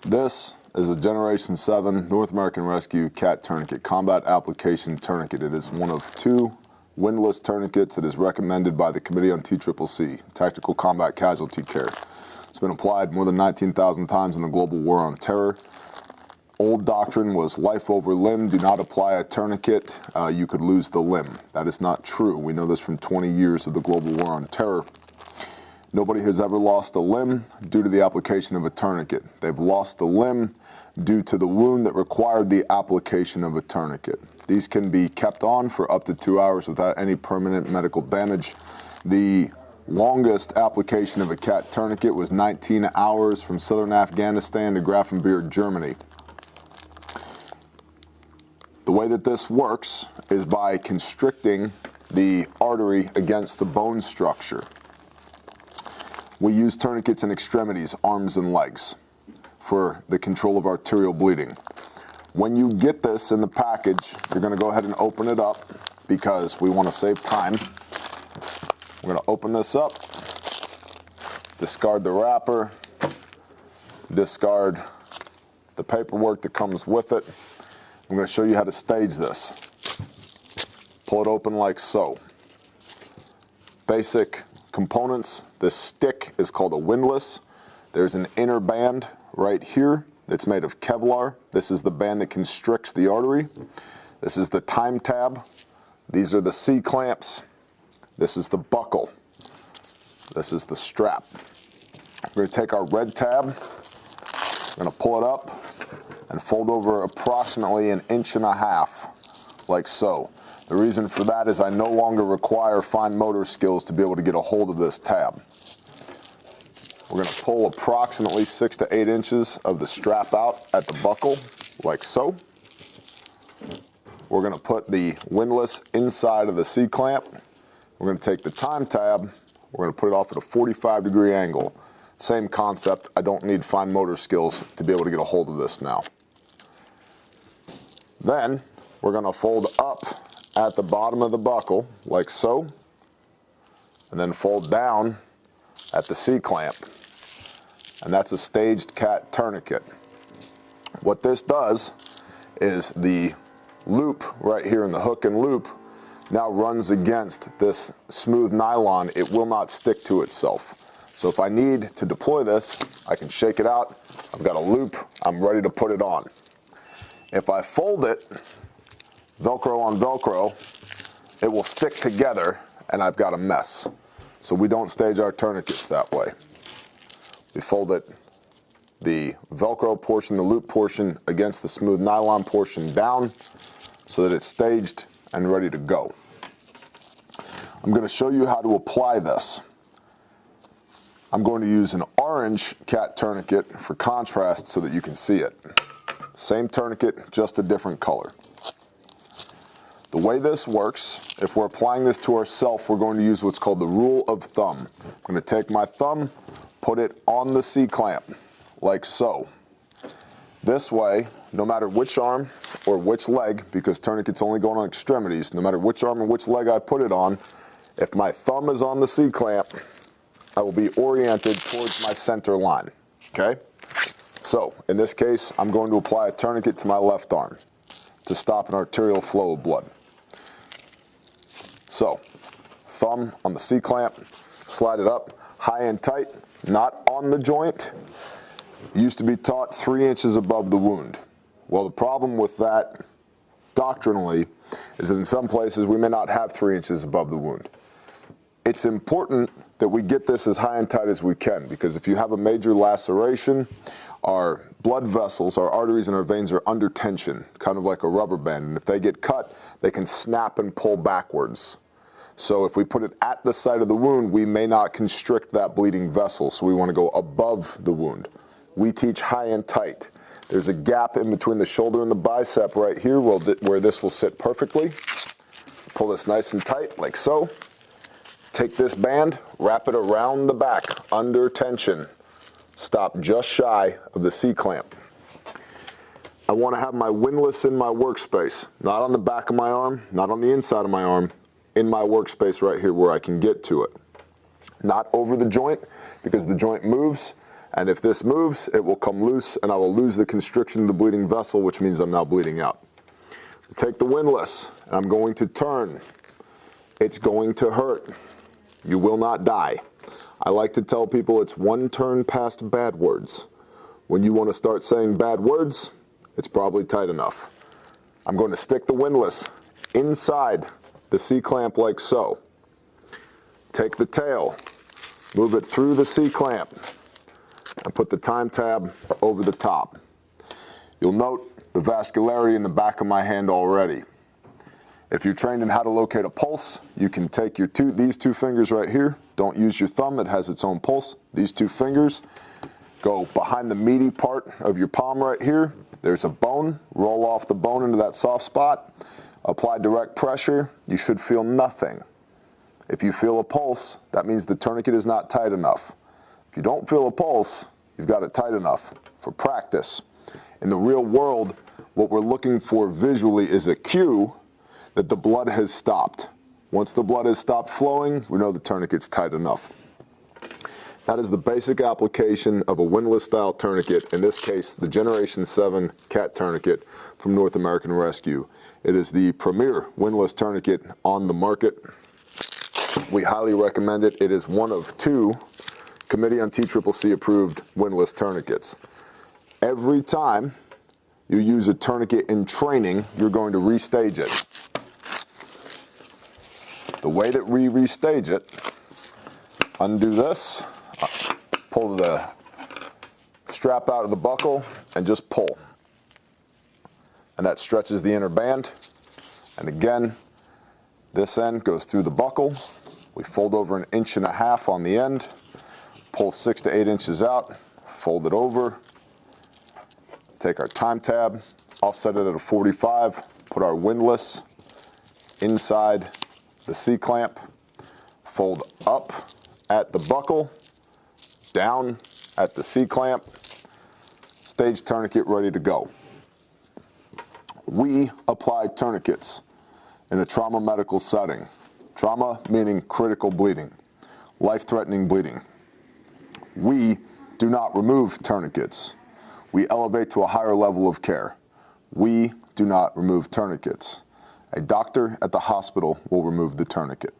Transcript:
This is a Generation 7 North American Rescue CAT Tourniquet, Combat Application Tourniquet. It is one of two windlass tourniquets. It is recommended by the Committee on TCCC, Tactical Combat Casualty Care. It's been applied more than 19,000 times in the global war on terror. Old doctrine was life over limb. Do not apply a tourniquet. You could lose the limb. That is not true. We know this from 20 years of the global war on terror. Nobody has ever lost a limb due to the application of a tourniquet. They've lost a limb due to the wound that required the application of a tourniquet. These can be kept on for up to 2 hours without any permanent medical damage. The longest application of a CAT tourniquet was 19 hours from southern Afghanistan to Grafenberg, Germany. The way that this works is by constricting the artery against the bone structure. We use tourniquets in extremities, arms and legs, for the control of arterial bleeding. When you get this in the package, you're going to go ahead and open it up because we want to save time. We're going to open this up, discard the wrapper, discard the paperwork that comes with it. I'm going to show you how to stage this. Pull it open like so. Basic components. This stick is called a windlass. There's an inner band right here that's made of Kevlar. This is the band that constricts the artery. This is the time tab. These are the C-clamps. This is the buckle. This is the strap. We're going to take our red tab. We're going to pull it up and fold over approximately 1.5 inches, like so. The reason for that is I no longer require fine motor skills to be able to get a hold of this tab. We're going to pull approximately 6 to 8 inches of the strap out at the buckle, like so. We're going to put the windlass inside of the C-clamp. We're going to take the time tab. We're going to put it off at a 45-degree angle. Same concept. I don't need fine motor skills to be able to get a hold of this now. Then we're going to fold up at the bottom of the buckle, like so, and then fold down at the C-clamp. And that's a staged CAT tourniquet. What this does is the loop right here in the hook and loop now runs against this smooth nylon. It will not stick to itself. So if I need to deploy this, I can shake it out. I've got a loop. I'm ready to put it on. If I fold it, Velcro on Velcro, it will stick together and I've got a mess. So we don't stage our tourniquets that way. We fold it, the Velcro portion, the loop portion against the smooth nylon portion down so that it's staged and ready to go. I'm going to show you how to apply this. I'm going to use an orange CAT tourniquet for contrast so that you can see it. Same tourniquet, just a different color. The way this works, if we're applying this to ourselves, we're going to use what's called the rule of thumb. I'm going to take my thumb, put it on the C-clamp, like so. This way, no matter which arm or which leg, because tourniquets only go on extremities, no matter which arm or which leg I put it on, if my thumb is on the C-clamp, I will be oriented towards my center line, okay? So, in this case, I'm going to apply a tourniquet to my left arm to stop an arterial flow of blood. So, thumb on the C-clamp, slide it up, high and tight, not on the joint. It used to be taught 3 inches above the wound. Well, the problem with that doctrinally is that in some places we may not have 3 inches above the wound. It's important that we get this as high and tight as we can, because if you have a major laceration, our blood vessels, our arteries and our veins are under tension, kind of like a rubber band. And if they get cut, they can snap and pull backwards. So if we put it at the site of the wound, we may not constrict that bleeding vessel. So we want to go above the wound. We teach high and tight. There's a gap in between the shoulder and the bicep right here where this will sit perfectly. Pull this nice and tight, like so. Take this band, wrap it around the back, under tension. Stop just shy of the C-clamp. I want to have my windlass in my workspace, not on the back of my arm, not on the inside of my arm, in my workspace right here where I can get to it. Not over the joint, because the joint moves, And if this moves, it will come loose and I will lose the constriction of the bleeding vessel, which means I'm now bleeding out. Take the windlass and I'm going to turn. It's going to hurt. You will not die. I like to tell people it's one turn past bad words. When you want to start saying bad words, it's probably tight enough. I'm going to stick the windlass inside the C-clamp like so. Take the tail, move it through the C-clamp, and put the time tab over the top. You'll note the vascularity in the back of my hand already. If you're trained in how to locate a pulse, you can take these two fingers right here. Don't use your thumb, it has its own pulse. These two fingers go behind the meaty part of your palm right here. There's a bone. Roll off the bone into that soft spot. Apply direct pressure. You should feel nothing. If you feel a pulse, that means the tourniquet is not tight enough. If you don't feel a pulse, you've got it tight enough for practice. In the real world, what we're looking for visually is a cue that the blood has stopped. Once the blood has stopped flowing, we know the tourniquet's tight enough. That is the basic application of a windlass style tourniquet, in this case the Generation 7 CAT tourniquet from North American Rescue. It is the premier windlass tourniquet on the market. We highly recommend it. It is one of 2 Committee on TCCC approved windlass tourniquets. Every time you use a tourniquet in training, you're going to restage it. The way that we restage it, undo this, pull the strap out of the buckle, and just pull. And that stretches the inner band. And again, this end goes through the buckle. We fold over 1.5 inches on the end, pull 6 to 8 inches out, fold it over, take our time tab, offset it at a 45, put our windlass inside the C-clamp, fold up at the buckle, down at the C-clamp, stage tourniquet ready to go. We apply tourniquets in a trauma medical setting. Trauma meaning critical bleeding, life-threatening bleeding. We do not remove tourniquets. We elevate to a higher level of care. We do not remove tourniquets. A doctor at the hospital will remove the tourniquet.